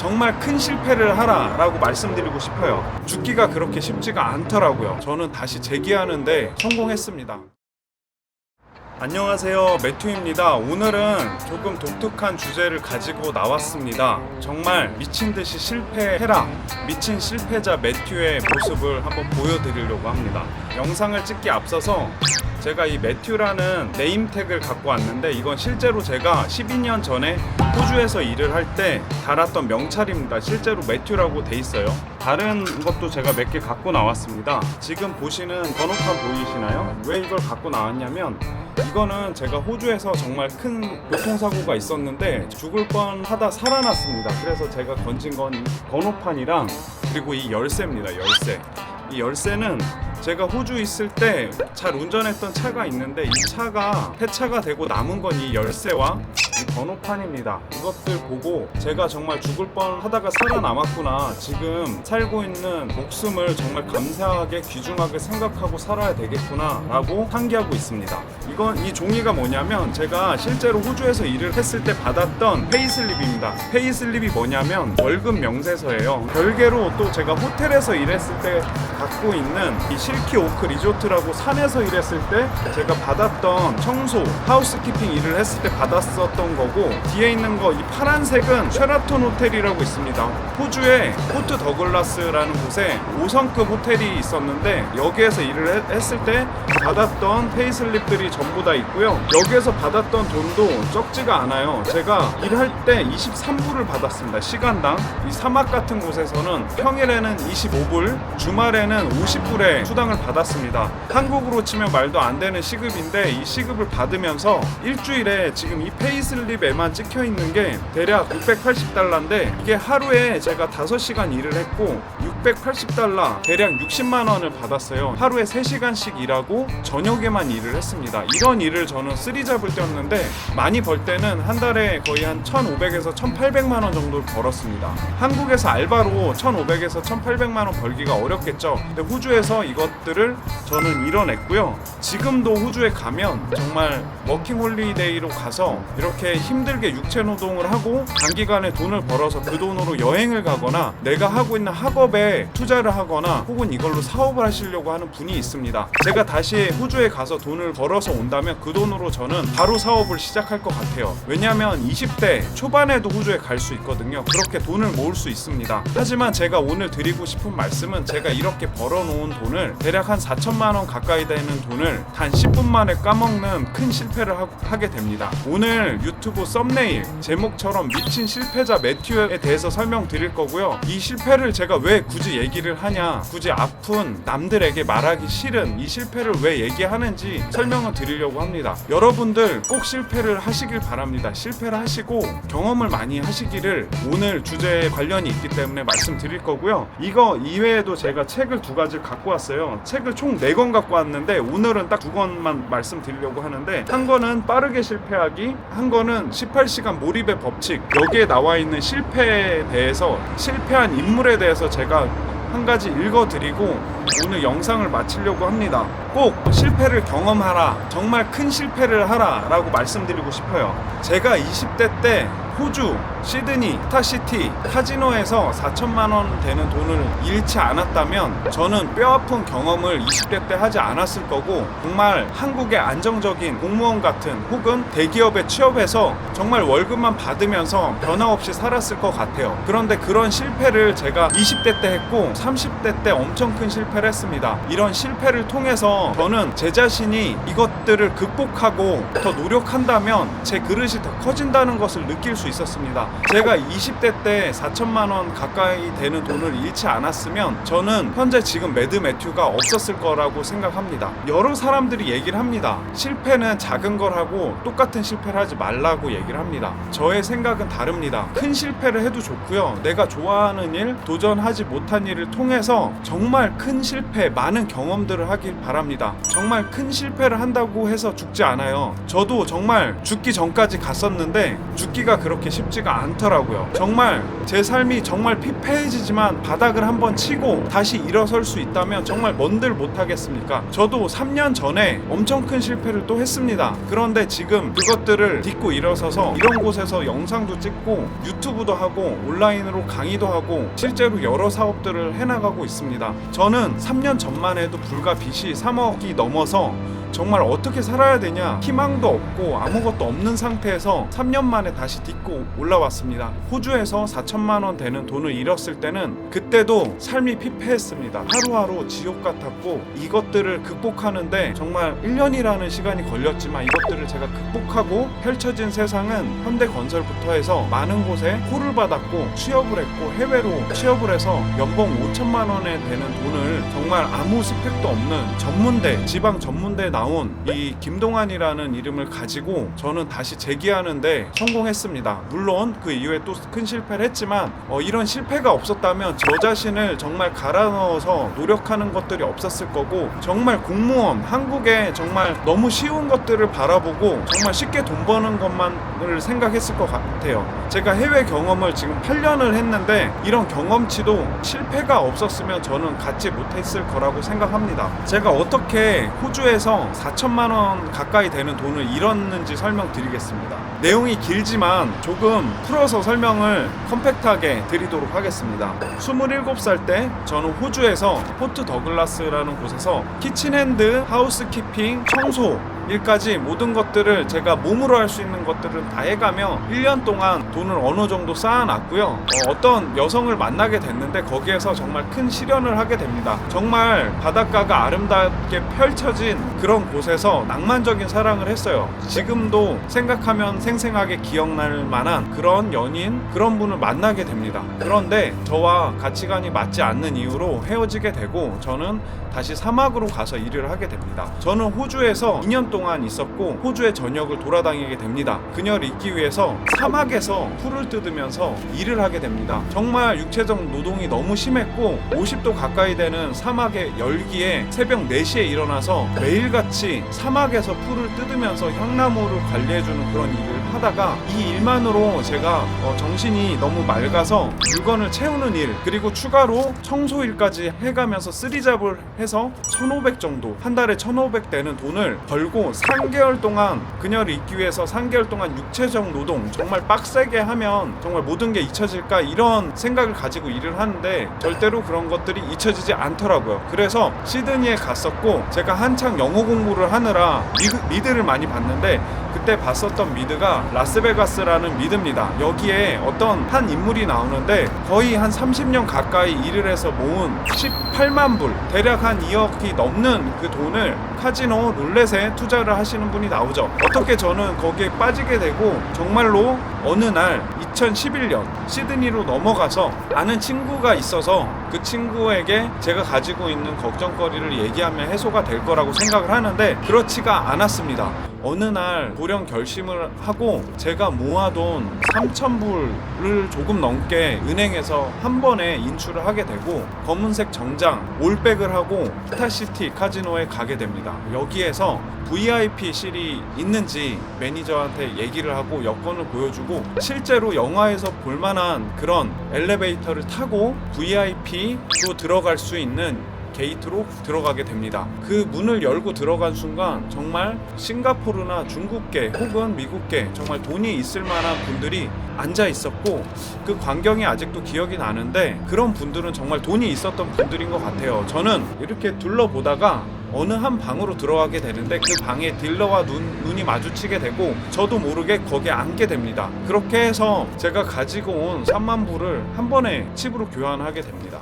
정말 큰 실패를 하라라고 말씀드리고 싶어요. 죽기가 그렇게 쉽지가 않더라고요. 저는 다시 재기하는데 성공했습니다. 안녕하세요, 매튜입니다. 오늘은 조금 독특한 주제를 가지고 나왔습니다. 정말 미친듯이 실패해라, 미친 실패자 매튜의 모습을 한번 보여드리려고 합니다. 영상을 찍기 앞서서 제가 이 매튜라는 네임택을 갖고 왔는데, 이건 실제로 제가 12년 전에 호주에서 일을 할 때 달았던 명찰입니다. 실제로 매튜라고 돼 있어요. 다른 것도 제가 몇 개 갖고 나왔습니다. 지금 보시는 번호판 보이시나요? 왜 이걸 갖고 나왔냐면, 이거는 제가 호주에서 정말 큰 교통사고가 있었는데 죽을 뻔하다 살아났습니다. 그래서 제가 건진 건 이 번호판이랑 그리고 이 열쇠입니다. 열쇠. 이 열쇠는 제가 호주 있을 때 잘 운전했던 차가 있는데, 이 차가 폐차가 되고 남은 건 이 열쇠와 이 번호판입니다. 이것들 보고 제가 정말 죽을 뻔 하다가 살아남았구나, 지금 살고 있는 목숨을 정말 감사하게 귀중하게 생각하고 살아야 되겠구나 라고 상기하고 있습니다. 이 종이가 뭐냐면, 제가 실제로 호주에서 일을 했을 때 받았던 페이슬립입니다. 페이슬립이 뭐냐면 월급 명세서예요. 별개로 또 제가 호텔에서 일했을 때 갖고 있는 이 실키 오크 리조트라고 산에서 일했을 때 제가 받았던 청소, 하우스키핑 일을 했을 때 받았었던 거고, 뒤에 있는 거 이 파란색은 쉐라톤 호텔이라고 있습니다. 호주에 포트 더글라스라는 곳에 5성급 호텔이 있었는데, 여기에서 일을 했을 때 받았던 페이슬립들이 전부 다 있고요. 여기에서 받았던 돈도 적지가 않아요. 제가 일할 때 23불을 받았습니다. 시간당. 이 사막 같은 곳에서는 평일에는 25불, 주말에는 50불의 수당을 받았습니다. 한국으로 치면 말도 안 되는 시급인데, 이 시급을 받으면서 일주일에 지금 이 페이슬립에만 찍혀 있는 게 대략 680달러인데, 이게 하루에 제가 5시간 일을 했고 680달러, 대략 60만 원을 받았어요. 하루에 3시간씩 일하고 저녁에만 일을 했습니다. 이런 일을 저는 쓰리잡을 때였는데, 많이 벌 때는 한 달에 거의 한 1,500에서 1,800만 원 정도를 벌었습니다. 한국에서 알바로 1,500에서 1,800만 원 벌기가 어렵겠죠. 근데 호주에서 이것들을 저는 이뤄냈고요. 지금도 호주에 가면 정말 워킹홀리데이로 가서 이렇게 힘들게 육체 노동을 하고 단기간에 돈을 벌어서 그 돈으로 여행을 가거나 내가 하고 있는 학업에 투자를 하거나 혹은 이걸로 사업을 하시려고 하는 분이 있습니다. 제가 다시 호주에 가서 돈을 벌어서 온다면 그 돈으로 저는 바로 사업을 시작할 것 같아요. 왜냐하면 20대 초반에도 호주에 갈 수 있거든요. 그렇게 돈을 모을 수 있습니다. 하지만 제가 오늘 드리고 싶은 말씀은, 제가 이렇게 벌어놓은 돈을 대략 한 4천만 원 가까이 되는 돈을 단 10분 만에 까먹는 큰 실패를 하게 됩니다. 오늘 유튜브 썸네일 제목처럼 미친 실패자 매튜에 대해서 설명드릴 거고요. 이 실패를 제가 왜 굳이 얘기를 하냐, 굳이 아픈 남들에게 말하기 싫은 이 실패를 왜 얘기하는지 설명을 드리려고 합니다. 여러분들 꼭 실패를 하시길 바랍니다. 실패를 하시고 경험을 많이 하시기를 오늘 주제에 관련이 있기 때문에 말씀드릴 거고요. 이거 이외에도 제가 책을 2가지 갖고 왔어요. 책을 총 4권 갖고 왔는데, 오늘은 딱 2권만 말씀드리려고 하는데, 한 거는 빠르게 실패하기, 한 거는 18시간 몰입의 법칙. 여기에 나와 있는 실패에 대해서, 실패한 인물에 대해서 제가 한 가지 읽어드리고 오늘 영상을 마치려고 합니다. 꼭 실패를 경험하라, 정말 큰 실패를 하라 라고 말씀드리고 싶어요. 제가 20대 때 호주 시드니 스타시티 카지노에서 4천만 원 되는 돈을 잃지 않았다면 저는 뼈아픈 경험을 20대 때 하지 않았을 거고, 정말 한국의 안정적인 공무원 같은 혹은 대기업에 취업해서 정말 월급만 받으면서 변화 없이 살았을 것 같아요. 그런데 그런 실패를 제가 20대 때 했고 30대 때 엄청 큰 실패를 했습니다. 이런 실패를 통해서 저는 제 자신이 이것들을 극복하고 더 노력한다면 제 그릇이 더 커진다는 것을 느낄 수 있었습니다. 제가 20대 때 4천만 원 가까이 되는 돈을 잃지 않았으면 저는 현재 지금 매튜가 없었을 거라고 생각합니다. 여러 사람들이 얘기를 합니다. 실패는 작은 걸 하고 똑같은 실패를 하지 말라고 얘기를 합니다. 저의 생각은 다릅니다. 큰 실패를 해도 좋고요. 내가 좋아하는 일, 도전하지 못한 일을 통해서 정말 큰 실패, 많은 경험들을 하길 바랍니다. 정말 큰 실패를 한다고 해서 죽지 않아요. 저도 정말 죽기 전까지 갔었는데 죽기가 그렇게 그렇게 쉽지가 않더라고요. 정말 제 삶이 정말 피폐해지지만 바닥을 한번 치고 다시 일어설 수 있다면 정말 뭔들 못하겠습니까? 저도 3년 전에 엄청 큰 실패를 또 했습니다. 그런데 지금 그것들을 딛고 일어서서 이런 곳에서 영상도 찍고 유튜브도 하고 온라인으로 강의도 하고 실제로 여러 사업들을 해나가고 있습니다. 저는 3년 전만 해도 불과 빚이 3억이 넘어서 정말 어떻게 살아야 되냐, 희망도 없고 아무것도 없는 상태에서 3년 만에 다시 딛고 올라왔습니다. 호주에서 4천만 원 되는 돈을 잃었을 때는 그때도 삶이 피폐했습니다. 하루하루 지옥 같았고 이것들을 극복하는데 정말 1년이라는 시간이 걸렸지만 이것들을 제가 극복하고 펼쳐진 세상은 현대건설부터 해서 많은 곳에 콜을 받았고 취업을 했고 해외로 취업을 해서 연봉 5천만 원에 되는 돈을 정말 아무 스펙도 없는 전문대, 지방 전문대에 나온 이 김동환이라는 이름을 가지고 저는 다시 재기하는데 성공했습니다. 물론 그 이후에 또 큰 실패를 했지만 이런 실패가 없었다면 저 자신을 정말 갈아 넣어서 노력하는 것들이 없었을 거고 정말 공무원, 한국에 정말 너무 쉬운 것들을 바라보고 정말 쉽게 돈 버는 것만을 생각했을 것 같아요. 제가 해외 경험을 지금 8년을 했는데 이런 경험치도 실패가 없었으면 저는 갖지 못했을 거라고 생각합니다. 제가 어떻게 호주에서 4천만 원 가까이 되는 돈을 잃었는지 설명드리겠습니다. 내용이 길지만 조금 풀어서 설명을 컴팩트하게 드리도록 하겠습니다. 27살 때 저는 호주에서 포트 더글라스라는 곳에서 키친핸드, 하우스키핑, 청소 일까지 모든 것들을 제가 몸으로 할 수 있는 것들을 다 해가며 1년 동안 돈을 어느 정도 쌓아놨고요. 어떤 여성을 만나게 됐는데 거기에서 정말 큰 실현을 하게 됩니다. 정말 바닷가가 아름답게 펼쳐진 그런 곳에서 낭만적인 사랑을 했어요. 지금도 생각하면 생생하게 기억날 만한 그런 연인, 그런 분을 만나게 됩니다. 그런데 저와 가치관이 맞지 않는 이유로 헤어지게 되고 저는 다시 사막으로 가서 일을 하게 됩니다. 저는 호주에서 2년 동안 있었고 호주의 전역을 돌아다니게 됩니다. 그녀를 잊기 위해서 사막에서 풀을 뜯으면서 일을 하게 됩니다. 정말 육체적 노동이 너무 심했고 50도 가까이 되는 사막의 열기에 새벽 4시에 일어나서 매일같이 사막에서 풀을 뜯으면서 향나무를 관리해주는 그런 일을 하다가 이 일만으로 제가 정신이 너무 맑아서 물건을 채우는 일, 그리고 추가로 청소 일까지 해가면서 쓰리잡을 해서 1,500 정도, 한 달에 1,500 되는 돈을 벌고 3개월 동안 그녀를 잊기 위해서 3개월 동안 육체적 노동 정말 빡세게 하면 정말 모든 게 잊혀질까 이런 생각을 가지고 일을 하는데 절대로 그런 것들이 잊혀지지 않더라고요. 그래서 시드니에 갔었고 제가 한창 영어 공부를 하느라 미드를 많이 봤는데 그때 봤었던 미드가 라스베가스라는 미드입니다. 여기에 어떤 한 인물이 나오는데 거의 한 30년 가까이 일을 해서 모은 18만 불, 대략 한 2억이 넘는 그 돈을 카지노 룰렛에 투자를 하시는 분이 나오죠. 어떻게 저는 거기에 빠지게 되고 정말로 어느 날 2011년 시드니로 넘어가서 아는 친구가 있어서 그 친구에게 제가 가지고 있는 걱정거리를 얘기하면 해소가 될 거라고 생각을 하는데 그렇지가 않았습니다. 어느 날 불행 결심을 하고 제가 모아둔 3,000불을 조금 넘게 은행에서 한 번에 인출을 하게 되고 검은색 정장, 올백을 하고 스타시티 카지노에 가게 됩니다. 여기에서 VIP실이 있는지 매니저한테 얘기를 하고 여권을 보여주고 실제로 영화에서 볼만한 그런 엘리베이터를 타고 VIP로 들어갈 수 있는 게이트로 들어가게 됩니다. 그 문을 열고 들어간 순간 정말 싱가포르나 중국계 혹은 미국계 정말 돈이 있을 만한 분들이 앉아 있었고 그 광경이 아직도 기억이 나는데 그런 분들은 정말 돈이 있었던 분들인 것 같아요. 저는 이렇게 둘러보다가 어느 한 방으로 들어가게 되는데 그 방에 딜러와 눈이 마주치게 되고 저도 모르게 거기에 앉게 됩니다. 그렇게 해서 제가 가지고 온 3만 불을 한 번에 칩으로 교환하게 됩니다.